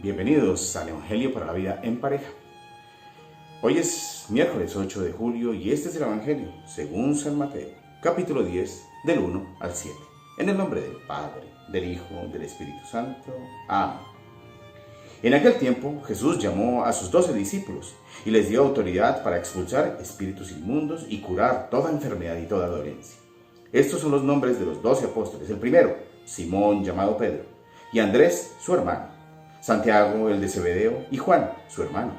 Bienvenidos al Evangelio para la Vida en Pareja. Hoy es miércoles 8 de julio y este es el Evangelio según San Mateo, capítulo 10, del 1 al 7. En el nombre del Padre, del Hijo, del Espíritu Santo. Amén. En aquel tiempo Jesús llamó a sus 12 discípulos y les dio autoridad para expulsar espíritus inmundos y curar toda enfermedad y toda dolencia. Estos son los nombres de los 12 apóstoles. El primero, Simón, llamado Pedro, y Andrés, su hermano, Santiago, el de Zebedeo, y Juan, su hermano,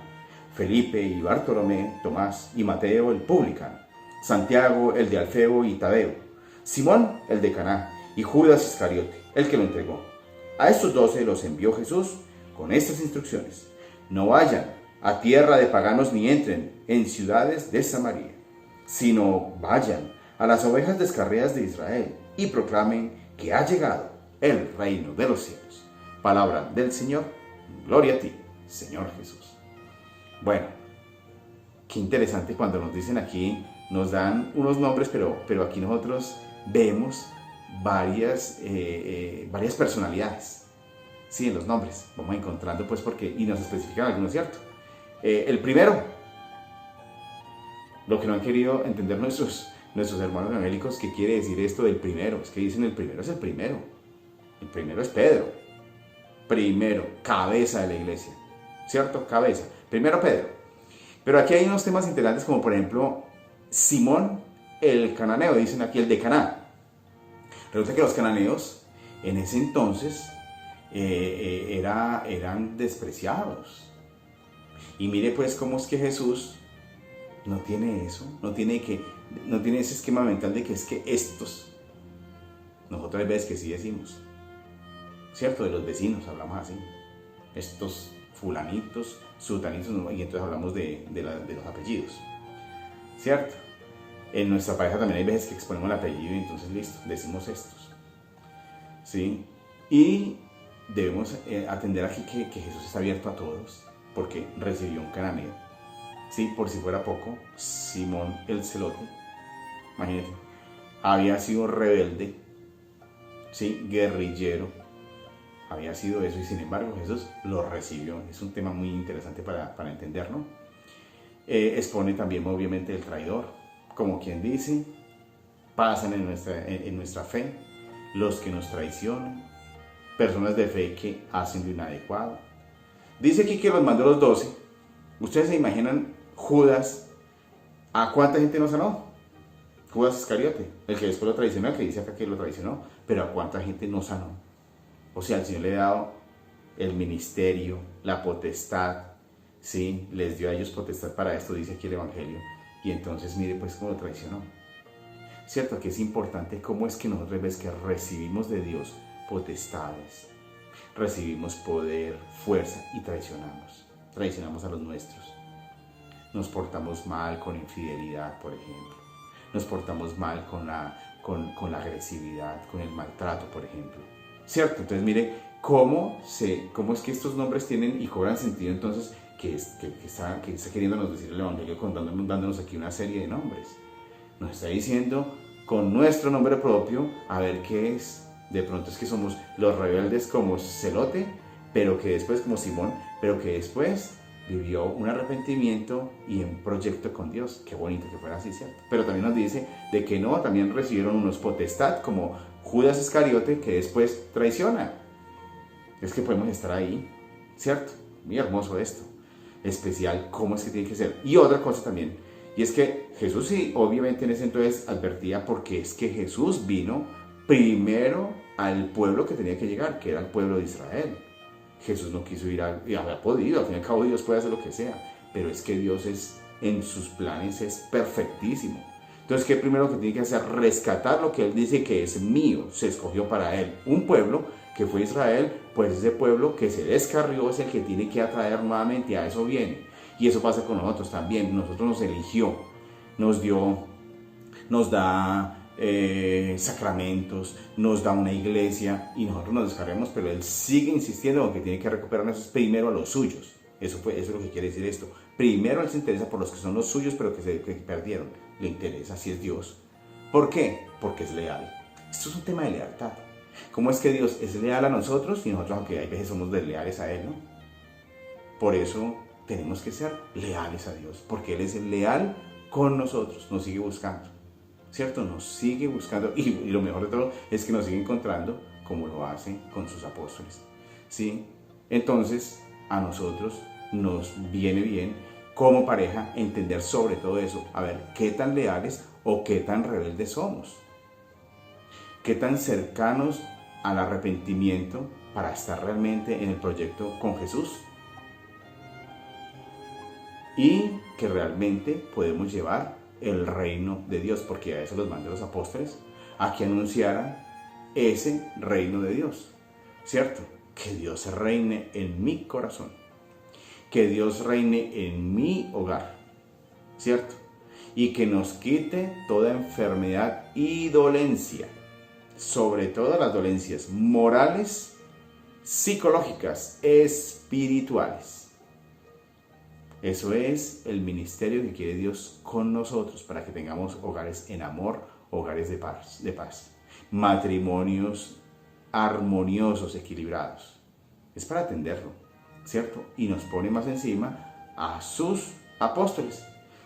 Felipe y Bartolomé, Tomás y Mateo, el publicano, Santiago, el de Alfeo y Tadeo, Simón, el de Caná, y Judas Iscariote, el que lo entregó. A estos 12 los envió Jesús con estas instrucciones: no vayan a tierra de paganos ni entren en ciudades de Samaria, sino vayan a las ovejas descarriadas de Israel y proclamen que ha llegado el reino de los cielos. Palabra del Señor. Gloria a ti, Señor Jesús. Bueno, qué interesante cuando nos dicen aquí, nos dan unos nombres, pero aquí nosotros vemos varias personalidades, sí, en los nombres. Vamos encontrando, pues, y nos especifican algunos, ¿cierto? El primero, lo que no han querido entender nuestros hermanos evangélicos, ¿qué quiere decir esto del primero? Es que dicen el primero es el primero. El primero es Pedro. Primero, cabeza de la iglesia. ¿Cierto? Cabeza. Primero Pedro. Pero aquí hay unos temas interesantes, como por ejemplo, Simón el cananeo, dicen aquí el de Caná. Resulta que los cananeos en ese entonces eran despreciados. Y mire pues cómo es que Jesús no tiene eso, no tiene ese esquema mental de que es que estos, nosotros hay veces que sí decimos, ¿cierto? De los vecinos hablamos así, estos fulanitos, sutanitos, y entonces hablamos de los apellidos, ¿cierto? En nuestra pareja también hay veces que exponemos el apellido y entonces listo, decimos estos, ¿sí? Y debemos atender aquí que Jesús está abierto a todos, porque recibió un cananeo. Sí, por si fuera poco, Simón el celote, imagínate, había sido rebelde, sí, guerrillero, había sido eso, y sin embargo Jesús lo recibió. Es un tema muy interesante para entender, ¿no? Expone también obviamente el traidor, como quien dice, pasan en nuestra fe los que nos traicionan, personas de fe que hacen lo inadecuado. Dice aquí que los mandó los 12. Ustedes se imaginan Judas, ¿a cuánta gente no sanó? Judas Iscariote, el que después lo traicionó, el que dice acá que lo traicionó, pero ¿a cuánta gente no sanó? O sea, el Señor le ha dado el ministerio, la potestad, ¿sí? Les dio a ellos potestad para esto, dice aquí el Evangelio, y entonces mire pues cómo lo traicionó. Cierto que es importante cómo es que nosotros ves que recibimos de Dios potestades, recibimos poder, fuerza y traicionamos a los nuestros. Nos portamos mal con infidelidad, por ejemplo. Nos portamos mal con la agresividad, con el maltrato, por ejemplo. ¿Cierto? Entonces mire cómo es que estos nombres tienen y cobran sentido entonces que está queriéndonos decir el Evangelio dándonos aquí una serie de nombres. Nos está diciendo con nuestro nombre propio, a ver qué es. De pronto es que somos los rebeldes como Celote, pero que después como Simón, pero que después vivió un arrepentimiento y un proyecto con Dios. Qué bonito que fuera así, ¿cierto? Pero también nos dice de que no, también recibieron unos potestad como Judas Iscariote, que después traiciona. Es que podemos estar ahí, ¿cierto? Muy hermoso esto. Especial, cómo es que tiene que ser. Y otra cosa también, y es que Jesús sí, obviamente en ese entonces advertía, porque es que Jesús vino primero al pueblo que tenía que llegar, que era el pueblo de Israel. Jesús no quiso ir y había podido, al fin y al cabo Dios puede hacer lo que sea, pero es que Dios en sus planes es perfectísimo. Entonces, ¿qué primero que tiene que hacer? Rescatar lo que Él dice que es mío, se escogió para Él. Un pueblo que fue Israel, pues ese pueblo que se descarrió es el que tiene que atraer nuevamente, a eso viene. Y eso pasa con nosotros también, nosotros nos eligió, nos da sacramentos, nos da una iglesia y nosotros nos descargamos, pero Él sigue insistiendo en que tiene que recuperarnos primero a los suyos. Eso es lo que quiere decir esto. Primero Él se interesa por los que son los suyos, pero que perdieron. Le interesa si es Dios. ¿Por qué? Porque es leal. Esto es un tema de lealtad. ¿Cómo es que Dios es leal a nosotros y nosotros, aunque hay veces somos desleales a Él, ¿no? Por eso tenemos que ser leales a Dios, porque Él es leal con nosotros, nos sigue buscando, ¿cierto? Nos sigue buscando y lo mejor de todo es que nos sigue encontrando como lo hace con sus apóstoles, ¿sí? Entonces, a nosotros nos viene bien como pareja entender sobre todo eso, a ver, qué tan leales o qué tan rebeldes somos, qué tan cercanos al arrepentimiento para estar realmente en el proyecto con Jesús y que realmente podemos llevar el reino de Dios, porque a eso los mandó los apóstoles, a que anunciaran ese reino de Dios, ¿cierto? Que Dios reine en mi corazón, que Dios reine en mi hogar, ¿cierto? Y que nos quite toda enfermedad y dolencia, sobre todo las dolencias morales, psicológicas, espirituales. Eso es el ministerio que quiere Dios con nosotros para que tengamos hogares en amor, hogares de paz, matrimonios armoniosos, equilibrados. Es para atenderlo, ¿cierto? Y nos pone más encima a sus apóstoles,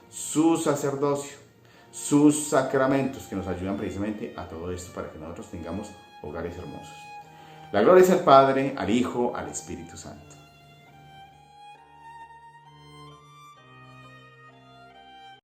su sacerdocio, sus sacramentos que nos ayudan precisamente a todo esto para que nosotros tengamos hogares hermosos. La gloria es al Padre, al Hijo, al Espíritu Santo.